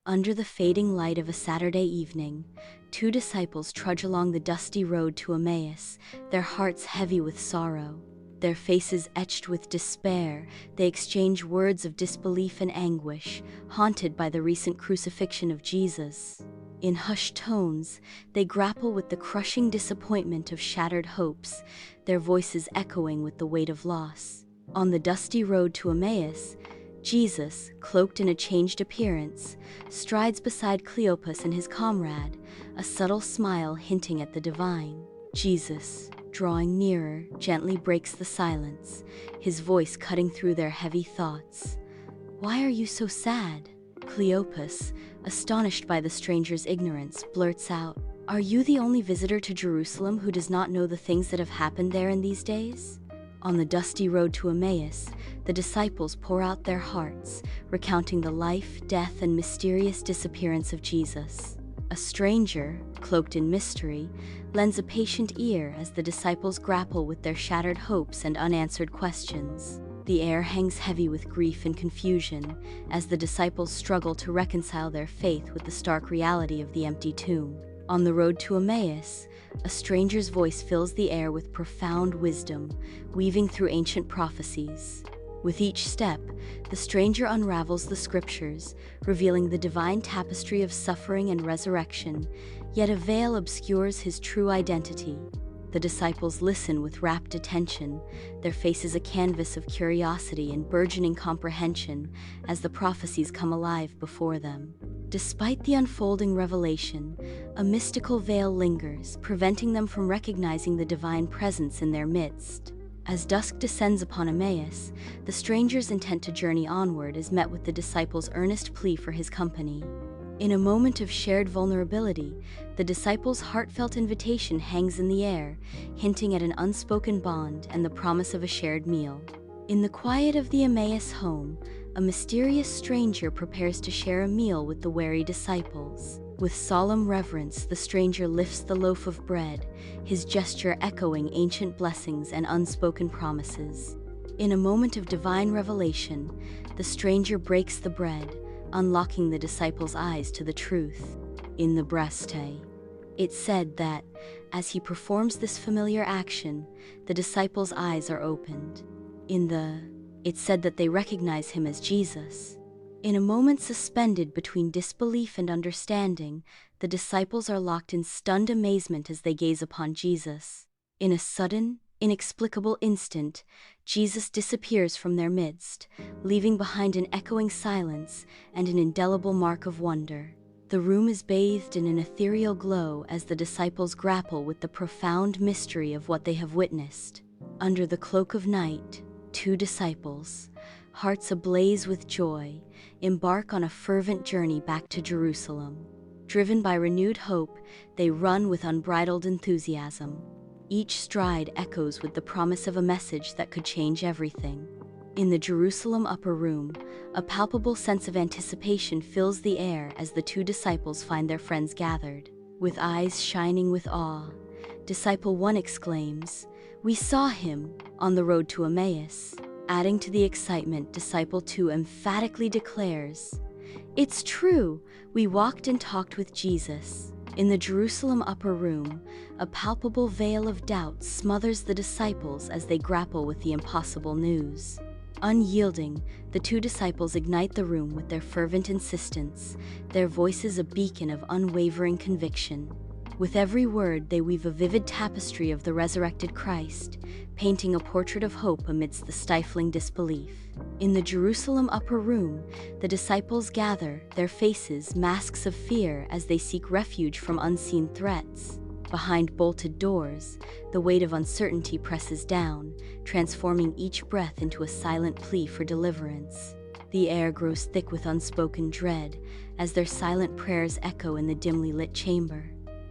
Under the fading light of a Saturday evening, two disciples trudge along the dusty road to Emmaus, their hearts heavy with sorrow. Their faces etched with despair, they exchange words of disbelief and anguish, haunted by the recent crucifixion of Jesus. In hushed tones, they grapple with the crushing disappointment of shattered hopes, their voices echoing with the weight of loss. On the dusty road to Emmaus, Jesus, cloaked in a changed appearance, strides beside Cleopas and his comrade, a subtle smile hinting at the divine. Jesus, drawing nearer, gently breaks the silence, his voice cutting through their heavy thoughts. "Why are you so sad?" Cleopas, astonished by the stranger's ignorance, blurts out, "Are you the only visitor to Jerusalem who does not know the things that have happened there in these days?" On the dusty road to Emmaus, the disciples pour out their hearts, recounting the life, death, and mysterious disappearance of Jesus. A stranger, cloaked in mystery, lends a patient ear as the disciples grapple with their shattered hopes and unanswered questions. The air hangs heavy with grief and confusion as the disciples struggle to reconcile their faith with the stark reality of the empty tomb. On the road to Emmaus, a stranger's voice fills the air with profound wisdom, weaving through ancient prophecies. With each step, the stranger unravels the scriptures, revealing the divine tapestry of suffering and resurrection, yet a veil obscures his true identity. The disciples listen with rapt attention, their faces a canvas of curiosity and burgeoning comprehension as the prophecies come alive before them. Despite the unfolding revelation, a mystical veil lingers, preventing them from recognizing the divine presence in their midst. As dusk descends upon Emmaus, the stranger's intent to journey onward is met with the disciples' earnest plea for his company. In a moment of shared vulnerability, the disciples' heartfelt invitation hangs in the air, hinting at an unspoken bond and the promise of a shared meal. In the quiet of the Emmaus home, a mysterious stranger prepares to share a meal with the wary disciples. With solemn reverence, the stranger lifts the loaf of bread, his gesture echoing ancient blessings and unspoken promises. In a moment of divine revelation, the stranger breaks the bread, unlocking the disciples' eyes to the truth. In the Bedtime, it's said that, as he performs this familiar action, the disciples' eyes are opened. It's said that they recognize him as Jesus. In a moment suspended between disbelief and understanding, the disciples are locked in stunned amazement as they gaze upon Jesus. In a sudden, inexplicable instant, Jesus disappears from their midst, leaving behind an echoing silence and an indelible mark of wonder. The room is bathed in an ethereal glow as the disciples grapple with the profound mystery of what they have witnessed. Under the cloak of night, two disciples, hearts ablaze with joy, embark on a fervent journey back to Jerusalem. Driven by renewed hope, they run with unbridled enthusiasm. Each stride echoes with the promise of a message that could change everything. In the Jerusalem upper room, a palpable sense of anticipation fills the air as the two disciples find their friends gathered. With eyes shining with awe, Disciple 1 exclaims, "We saw him," on the road to Emmaus. Adding to the excitement, Disciple 2 emphatically declares, "It's true, we walked and talked with Jesus." In the Jerusalem upper room, a palpable veil of doubt smothers the disciples as they grapple with the impossible news. Unyielding, the two disciples ignite the room with their fervent insistence, their voices a beacon of unwavering conviction. With every word, they weave a vivid tapestry of the resurrected Christ, painting a portrait of hope amidst the stifling disbelief. In the Jerusalem upper room, the disciples gather, their faces masks of fear as they seek refuge from unseen threats. Behind bolted doors, the weight of uncertainty presses down, transforming each breath into a silent plea for deliverance. The air grows thick with unspoken dread as their silent prayers echo in the dimly lit chamber.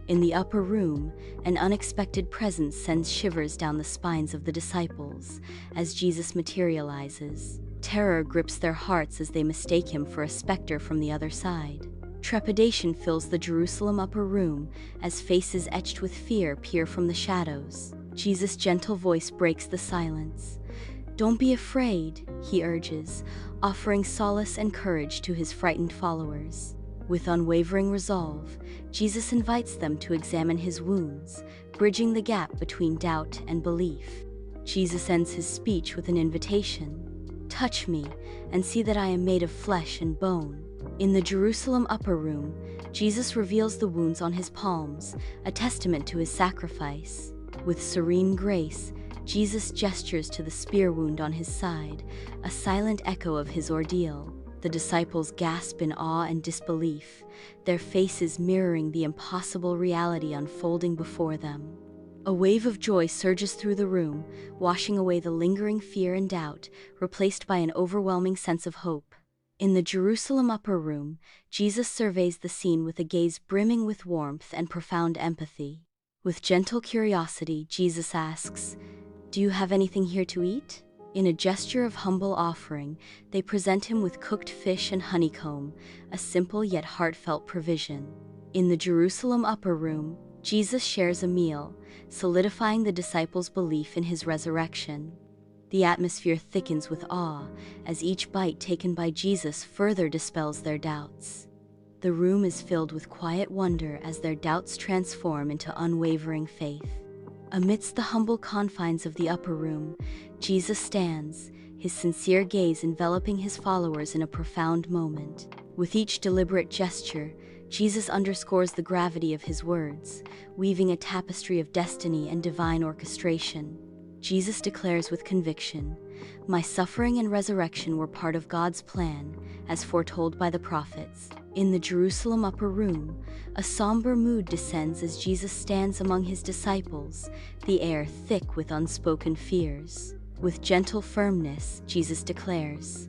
In the upper room, an unexpected presence sends shivers down the spines of the disciples as Jesus materializes. Terror grips their hearts as they mistake him for a specter from the other side. Trepidation fills the Jerusalem upper room as faces etched with fear peer from the shadows. Jesus' gentle voice breaks the silence. "Don't be afraid," he urges, offering solace and courage to his frightened followers. With unwavering resolve, Jesus invites them to examine his wounds, bridging the gap between doubt and belief. Jesus ends his speech with an invitation: "Touch me, and see that I am made of flesh and bone." In the Jerusalem upper room, Jesus reveals the wounds on his palms, a testament to his sacrifice. With serene grace, Jesus gestures to the spear wound on his side, a silent echo of his ordeal. The disciples gasp in awe and disbelief, their faces mirroring the impossible reality unfolding before them. A wave of joy surges through the room, washing away the lingering fear and doubt, replaced by an overwhelming sense of hope. In the Jerusalem upper room, Jesus surveys the scene with a gaze brimming with warmth and profound empathy. With gentle curiosity, Jesus asks, "Do you have anything here to eat?" In a gesture of humble offering, they present him with cooked fish and honeycomb, a simple yet heartfelt provision. In the Jerusalem upper room, Jesus shares a meal, solidifying the disciples' belief in his resurrection. The atmosphere thickens with awe, as each bite taken by Jesus further dispels their doubts. The room is filled with quiet wonder as their doubts transform into unwavering faith. Amidst the humble confines of the upper room, Jesus stands, his sincere gaze enveloping his followers in a profound moment. With each deliberate gesture, Jesus underscores the gravity of his words, weaving a tapestry of destiny and divine orchestration. Jesus declares with conviction, "My suffering and resurrection were part of God's plan, as foretold by the prophets." In the Jerusalem upper room, a somber mood descends as Jesus stands among his disciples, the air thick with unspoken fears. With gentle firmness, Jesus declares,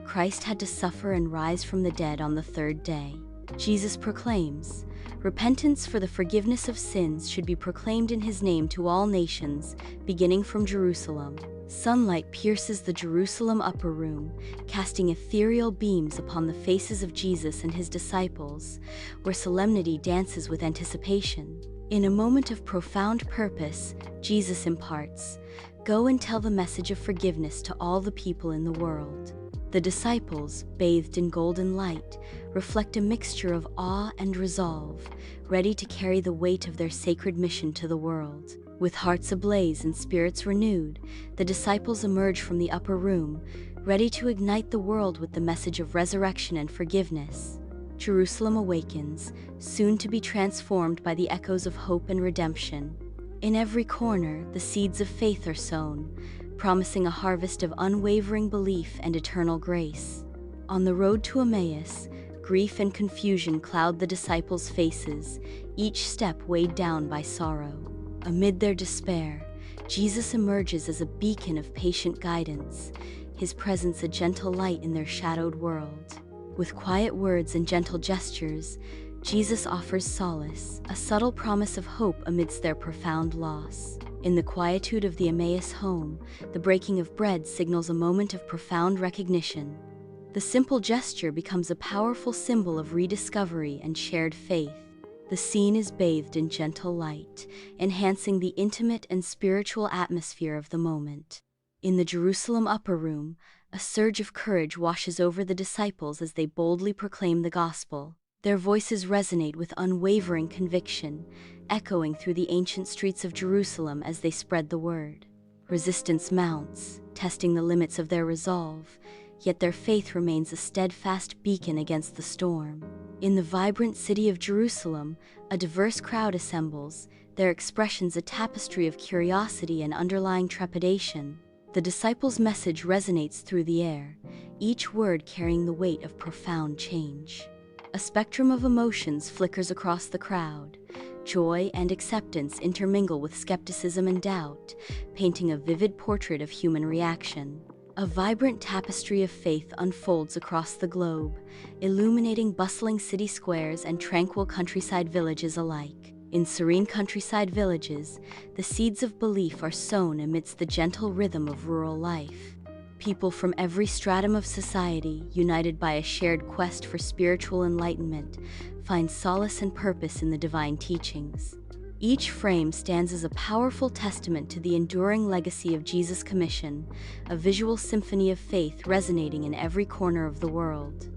"Christ had to suffer and rise from the dead on the third day." Jesus proclaims, "Repentance for the forgiveness of sins should be proclaimed in his name to all nations, beginning from Jerusalem." Sunlight pierces the Jerusalem upper room, casting ethereal beams upon the faces of Jesus and his disciples, where solemnity dances with anticipation. In a moment of profound purpose, Jesus imparts, "Go and tell the message of forgiveness to all the people in the world." The disciples, bathed in golden light, reflect a mixture of awe and resolve, ready to carry the weight of their sacred mission to the world. With hearts ablaze and spirits renewed, the disciples emerge from the upper room, ready to ignite the world with the message of resurrection and forgiveness. Jerusalem awakens, soon to be transformed by the echoes of hope and redemption. In every corner, the seeds of faith are sown, promising a harvest of unwavering belief and eternal grace. On the road to Emmaus, grief and confusion cloud the disciples' faces, each step weighed down by sorrow. Amid their despair, Jesus emerges as a beacon of patient guidance, his presence a gentle light in their shadowed world. With quiet words and gentle gestures, Jesus offers solace, a subtle promise of hope amidst their profound loss. In the quietude of the Emmaus home, the breaking of bread signals a moment of profound recognition. The simple gesture becomes a powerful symbol of rediscovery and shared faith. The scene is bathed in gentle light, enhancing the intimate and spiritual atmosphere of the moment. In the Jerusalem upper room, a surge of courage washes over the disciples as they boldly proclaim the gospel. Their voices resonate with unwavering conviction, echoing through the ancient streets of Jerusalem as they spread the word. Resistance mounts, testing the limits of their resolve, yet their faith remains a steadfast beacon against the storm. In the vibrant city of Jerusalem, a diverse crowd assembles, their expressions a tapestry of curiosity and underlying trepidation. The disciples' message resonates through the air, each word carrying the weight of profound change. A spectrum of emotions flickers across the crowd. Joy and acceptance intermingle with skepticism and doubt, painting a vivid portrait of human reaction. A vibrant tapestry of faith unfolds across the globe, illuminating bustling city squares and tranquil countryside villages alike. In serene countryside villages, the seeds of belief are sown amidst the gentle rhythm of rural life. People from every stratum of society, united by a shared quest for spiritual enlightenment, find solace and purpose in the divine teachings. Each frame stands as a powerful testament to the enduring legacy of Jesus' commission, a visual symphony of faith resonating in every corner of the world.